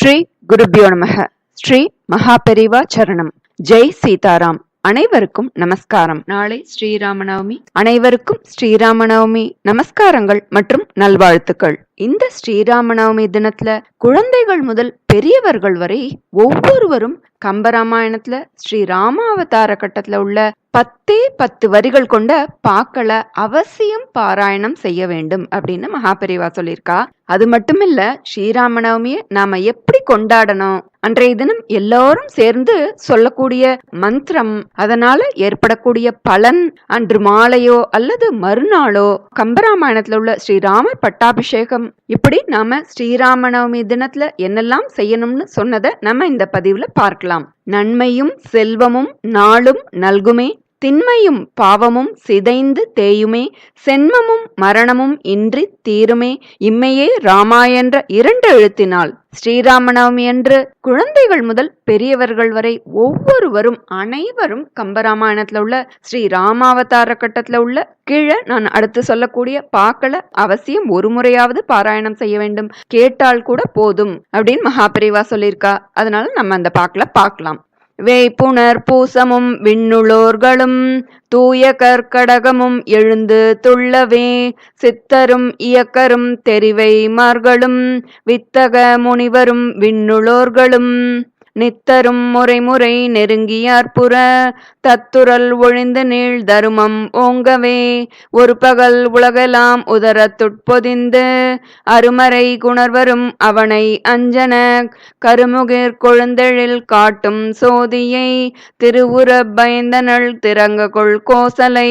ஸ்ரீ குருபியோ நமக. ஸ்ரீ மகாபெரிவா சரணம். ஜெய் சீதாராம். அனைவருக்கும் நமஸ்காரம். நாளை ஸ்ரீராமநவமி. அனைவருக்கும் ஸ்ரீராமநவமி நமஸ்காரங்கள் மற்றும் நல்வாழ்த்துக்கள். இந்த ஸ்ரீராமநவமி தினத்துல குழந்தைகள் முதல் பெரியவர்கள் வரை ஒவ்வொருவரும் கம்பராமாயணத்துல ஸ்ரீ ராமாவதார கட்டத்துல உள்ள 10 வரிகள் கொண்ட பாக்களை அவசியம் பாராயணம் செய்ய வேண்டும் அப்படின்னு மகாபெரிவா சொல்லியிருக்கா. அது மட்டுமில்ல, ஸ்ரீராமநவமியை நாம எப்படி கொண்டாடணும், அன்றைய தினம் எல்லாரும் சேர்ந்து சொல்லக்கூடிய மந்திரம், அதனால ஏற்படக்கூடிய பலன், அன்று மாலையோ அல்லது மறுநாளோ கம்பராமாயணத்துல உள்ள ஸ்ரீராமர் பட்டாபிஷேகம், இப்படி நாம ஸ்ரீராமநவமி தினத்துல என்னெல்லாம் செய்யணும்னு சொன்னதை நம்ம இந்த பதிவுல பார்க்கலாம். நன்மையும் செல்வமும் நாளும் நல்குமே, திண்மையும் பாவமும் சிதைந்து தேயுமே, சென்மமும் மரணமும் இன்றி தீருமே, இம்மையே ராமா என்ற 2 எழுத்தினால் ஸ்ரீராமநவமி என்று குழந்தைகள் முதல் பெரியவர்கள் வரை ஒவ்வொருவரும் அனைவரும் கம்பராமாயணத்துல உள்ள ஸ்ரீ ராமாவதார கட்டத்துல உள்ள கீழே நான் அடுத்து சொல்லக்கூடிய பாக்களை அவசியம் ஒரு முறையாவது பாராயணம் செய்ய வேண்டும். கேட்டால் கூட போதும் அப்படின்னு மகாபெரிவா சொல்லியிருக்கா. அதனால நம்ம அந்த பாக்களை பார்க்கலாம். வேய்ப்புணர் பூசமும் விண்ணுளோர்களும் தூய கற்கடகமும் எழுந்து துள்ளவே, சித்தரும் இயக்கரும் தெரிவை மார்களும் வித்தக முனிவரும் விண்ணுளோர்களும் நித்தரும் முறை நெருங்கியார்புற தத்துரல் ஒழிந்து நீள் தருமம் ஓங்கவே, ஒரு பகல் உலகெல்லாம் உதரத்துட்பொதிந்து அருமறை குணர்வரும் அவனை அஞ்சன கருமுகிர் கொழுந்தெழில் காட்டும் சோதியை திருவுர பயந்தனள் திறங்க கொள் கோசலை.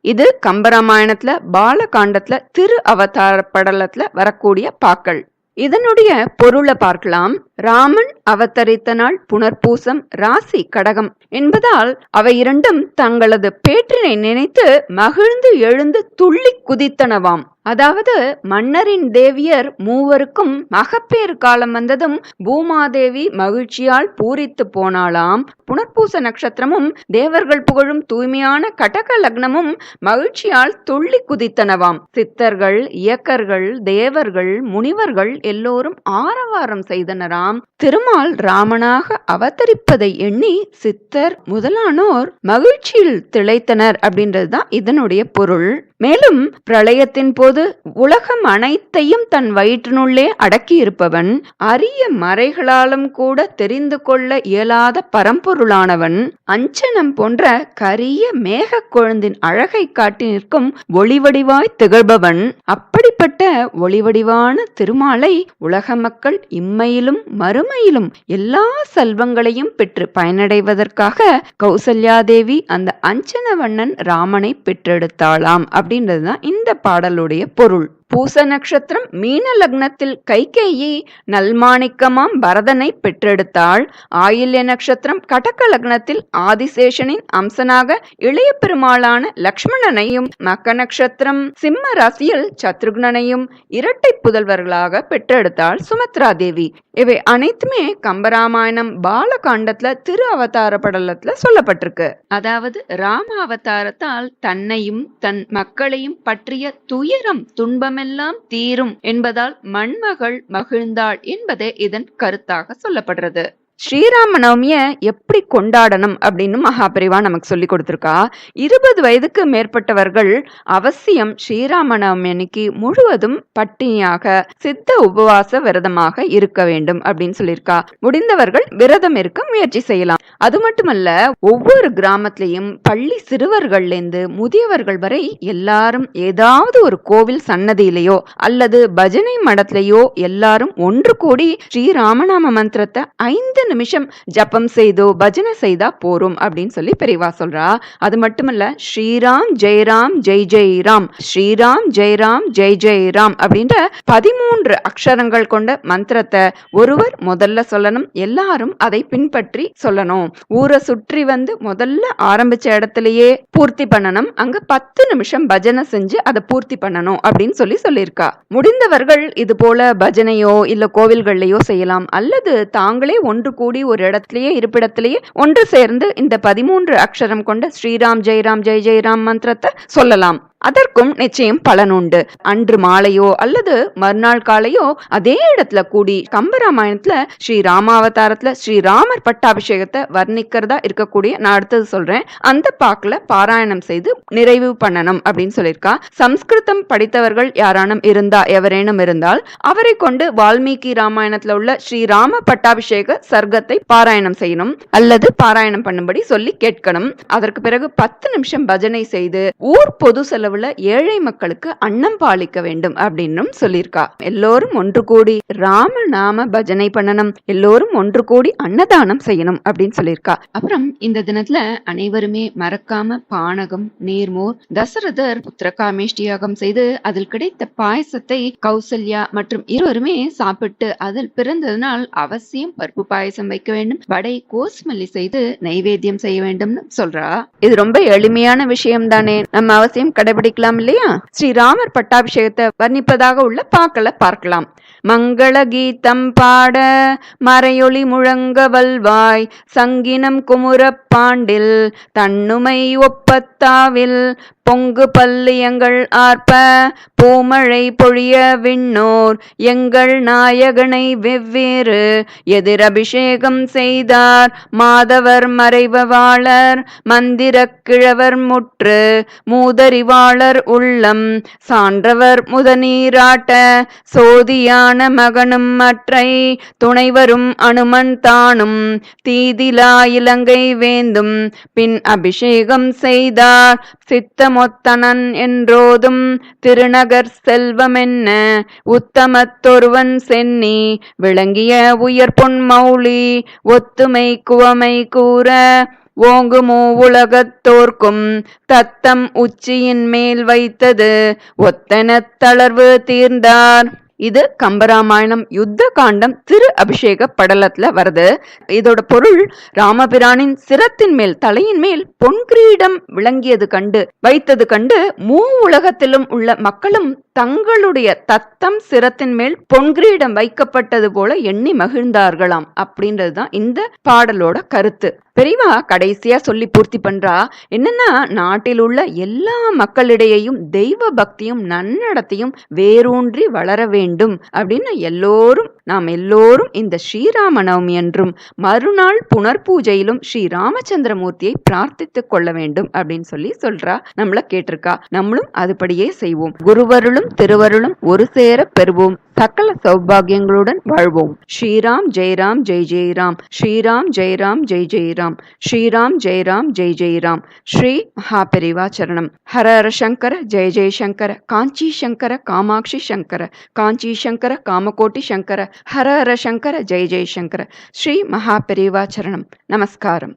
இது கம்பராமாயணத்துல பாலகாண்டத்துல திரு அவதார படலத்துல வரக்கூடிய பாக்கள். இதனுடைய பொருளை பார்க்கலாம். ராமன் அவதரித்த நாள் புனர்பூசம், ராசி கடகம் என்பதால் அவை இரண்டும் தங்களது பேற்றினை நினைத்து மகிழ்ந்து எழுந்து துள்ளி குதித்தனவாம். அதாவது மன்னரின் தேவியர் மூவருக்கும் மகப்பேறு காலம் வந்ததும் பூமாதேவி மகிழ்ச்சியால் பூரித்து போனாளாம். புனர்பூச நட்சத்திரமும் தேவர்கள் புகழும் தூய்மையான கடக லக்னமும் மகிழ்ச்சியால் துள்ளி குதித்தனவாம். சித்தர்கள், இயக்கர்கள், தேவர்கள், முனிவர்கள் எல்லோரும் ஆரவாரம் செய்தனராம். திருமால் ராமனாக அவதரிப்பதை எண்ணி சித்தர் முதலானோர் மகிழ்ச்சியில் திளைத்தனர் அப்படின்றதுதான் இதனுடைய பொருள். மேலும் பிரளயத்தின் போது உலகம் அனைத்தையும் தன் வயிற்றினுள்ளே அடக்கி இருப்பவன், அரிய மறைகளாலும் கூட தெரிந்து கொள்ள இயலாத பரம்பொருளானவன், அஞ்சனம் போன்ற கரிய மேக கொழுந்தின் அழகை காட்டி நிற்கும் ஒளிவடிவாய் திகழ்பவன். அப்படிப்பட்ட ஒளிவடிவான திருமாலை உலக மக்கள் இம்மையிலும் மறுமையிலும் எல்லா செல்வங்களையும் பெற்று பயனடைவதற்காக கௌசல்யாதேவி அந்த அஞ்சனவண்ணன் ராமனை பெற்றெடுத்தாளாம் அப்படின்றதுதான் இந்த பாடலுடைய பொருள். பூச நட்சத்திரம் மீன லக்னத்தில் கைகேயி நல்மாணிக்கமாம் பரதனை பெற்றெடுத்தாள். ஆயில்ய நட்சத்திரம் கடக லக்னத்தில் ஆதிசேஷனின் அம்சனாக இளைய பெருமாளான லக்ஷ்மணனையும், மக நட்சத்திரம் சிம்ம ராசியில் சத்ருக்னனையும் இரட்டை புதல்வர்களாக பெற்றெடுத்தாள் சுமத்ரா தேவி. இவை அனைத்துமே கம்பராமாயணம் பாலகாண்டத்துல திரு அவதார படலத்துல சொல்லப்பட்டிருக்கு. அதாவது ராம அவதாரத்தால் தன்னையும் தன் மக்களையும் பற்றிய துயரம் துன்பம் எல்லாம் தீரும் என்பதால் மண்மகள் மகிழ்ந்தாள் என்பதே இதன் கருத்தாக சொல்லப்படுறது. ஸ்ரீராமநவமிய எப்படி கொண்டாடணும் அப்படின்னு மகாபெரிவா நமக்கு சொல்லி கொடுத்திருக்கா. 20 வயதுக்கு மேற்பட்டவர்கள் அவசியம் ஸ்ரீராமநவமி அன்னைக்கு முழுவதும் பட்டினியாக சித்த உபவாச விரதமாக இருக்க வேண்டும் அப்படின்னு சொல்லியிருக்கா. முடிந்தவர்கள் விரதம் இருக்க முயற்சி செய்யலாம். அது மட்டுமல்ல, ஒவ்வொரு கிராமத்திலையும் பள்ளி சிறுவர்கள்ல இருந்து முதியவர்கள் வரை எல்லாரும் ஏதாவது ஒரு கோவில் சன்னதியிலேயோ அல்லது பஜனை மடத்திலேயோ எல்லாரும் ஒன்று கூடி ஸ்ரீராமநாம மந்திரத்தை 5 நிமிஷம் ஜபம் செய்தோ பஜனை செய்தா போரும் அப்படின்னு சொல்லி பெரியவா சொல்றா. அது மட்டுமல்ல, ஸ்ரீராம் ஜெயராம் ஜெய் ஜெய் ராம், ஸ்ரீராம் ஜெயராம் ஜெய் ஜெய் ராம் அப்படின்ற 13 அக்ஷரங்கள் கொண்ட மந்திரத்தை ஒருவர் முதல்ல சொல்லணும். எல்லாரும் அதை பின்பற்றி சொல்லணும். ஊரை சுற்றி வந்து முதல்ல ஆரம்பிச்ச இடத்திலேயே பூர்த்தி பண்ணணும். அங்க 10 நிமிஷம் பஜனை செஞ்சு அதை பூர்த்தி பண்ணணும் அப்படின்னு சொல்லியிருக்கா. முடிந்தவர்கள் இது போல பஜனையோ இல்ல கோவில்கள்லயோ செய்யலாம். அல்லது தாங்களே ஒன்று கூடி ஒரு இடத்திலேயே இருப்பிடத்திலேயே ஒன்று சேர்ந்து இந்த 13 அக்ஷரம் கொண்ட ஸ்ரீராம் ஜெயராம் ஜெய் ஜெய் ராம் மந்திரத்தை சொல்லலாம். அதற்கும் நிச்சயம் பலன் உண்டு. அன்று மாலையோ அல்லது மறுநாள் காலையோ அதே இடத்துல கூடி கம்பராமாயணத்துல ஸ்ரீ ராமாவதாரத்துல ஸ்ரீராமர் பட்டாபிஷேகத்தை வர்ணிக்கிறதா இருக்கக்கூடிய நான் அடுத்தது சொல்றேன். அந்த பாக்குல பாராயணம் செய்து நிறைவு பண்ணணும் அப்படின்னு சொல்லியிருக்கா. சம்ஸ்கிருதம் படித்தவர்கள் யாரானும் எவரேனும் இருந்தால் அவரை கொண்டு வால்மீகி ராமாயணத்துல உள்ள ஸ்ரீராம பட்டாபிஷேக சர்க்கத்தை பாராயணம் செய்யணும் அல்லது பாராயணம் பண்ணும்படி சொல்லி கேட்கணும். அதற்கு பிறகு 10 நிமிஷம் பஜனை செய்து ஊர் பொது செலவுல ஏழை மக்களுக்கு அன்னம் பாலிக்க வேண்டும் அப்படின்னு சொல்லியிருக்கா. எல்லோரும் ஒன்று கூடி ராம நாம பஜனை பண்ணணும், எல்லோரும் ஒன்று கூடி அன்னதானம் செய்யணும் அப்படின்னு சொல்லியிருக்கா. அப்புறம் இந்த தினத்துல அனைவருமே மறக்காம பானகம், நீர்மோர், தசரதர் புத்திரகாமேஷ்டியாகம் செய்து அதில் கிடைத்த பாயசத்தை கௌசல்யா மற்றும் இருவருமே சாப்பிட்டு அதில் பிறந்ததனால் அவசியம் பருப்பு பாயசம் வைக்க வேண்டும், வடை கோஸ்மல்லி செய்து நைவேத்தியம் செய்ய வேண்டும்னு சொல்றா. இது ரொம்ப எளிமையான விஷயம் தானே, நம்ம அவசியம் கடைபிடிக்கலாம் இல்லையா? ஸ்ரீராமர் பட்டாபிஷேகத்தை வர்ணிப்பதாக உள்ள பாக்களை பார்க்கலாம். மங்கள கீதம் பாட மறையொளி முழங்க வல்வாய் சங்கினம் குமுறப் பாண்டில் தன்னுமை ஒப்பத்தாவில் பொங்கு பல்லியங்கள் ஆர்ப்ப பூமழை பொழிய விண்ணோர் எங்கள் நாயகனை வெவ்வேறு எதிரபிஷேகம் செய்தார் மாதவர் மறைவாளர் மந்திர கிழவர் முற்று மூதறிவாளர் உள்ளம் சான்றவர் முதநீராட்ட சோதியான மகனும் மற்றை துணைவரும் அனுமன் தானும் தீதிலா இலங்கை வேந்தும் பின் அபிஷேகம் செய்தார் சித்தமொத்தனன் என்றோதும் திருநகர் செல்வமென்ன உத்தமத்தொருவன் சென்னி விளங்கிய உயர் பொன் மௌலி ஒத்துமை குவமை கூற ஓங்குமோ உலகத்தோர்க்கும் தத்தம் உச்சியின் மேல் வைத்தது ஒத்தன தளர்வு தீர்ந்தார். இது கம்பராமாயணம் யுத்த காண்டம் திரு அபிஷேக படலத்துல வருது. இதோட பொருள், ராமபிரானின் சிரத்தின் மேல் தலையின் மேல் பொன் கிரீடம் வைத்தது கண்டு மூ உலகத்திலும் உள்ள மக்களும் தங்களுடைய தத்தம் சிரத்தின் மேல் பொன்கிரீடம் வைக்கப்பட்டது போல எண்ணி மகிழ்ந்தார்களாம் அப்படின்றதுதான் இந்த பாடலோட கருத்து. பெரியவா கடைசியா சொல்லி பூர்த்தி பண்றா. என்னன்னா, நாட்டில் உள்ள எல்லா மக்களிடையேயும் தெய்வ பக்தியும் நன்னடத்தையும் வேரூன்றி வளர வேண்டும் அப்படின்னு நாம் எல்லோரும் இந்த ஸ்ரீராம நவமி என்றும் மறுநாள் புனர்பூஜையிலும் ஸ்ரீ ராமச்சந்திரமூர்த்தியை பிரார்த்தித்துக் கொள்ள வேண்டும் அப்படின்னு சொல்றா. நம்மள கேட்டிருக்கா. நம்மளும் அதுபடியே செய்வோம். குருவருளும் திருவருளும் ஒரு சேர பெறுவோம். சகல சௌபாகியங்களுடன் வாழ்வோம். ஸ்ரீராம் ஜெயராம் ஜெய் ஜெயராம், ஸ்ரீராம் ஜெயராம் ஜெய் ஜெயராம், ஸ்ரீராம் ஜெயராம் ஜெய் ஜெயராம். ஸ்ரீ மகாபெரிவா சரணம். ஹர ஹர சங்கர ஜெய ஜெயசங்கர, காஞ்சி சங்கர காமாட்சி சங்கர, காஞ்சி சங்கர காமகோட்டி சங்கர, ஹர ஹர சங்கர ஜெய ஜெயசங்கர. ஸ்ரீ மகாபெரிவா சரணம். நமஸ்காரம்.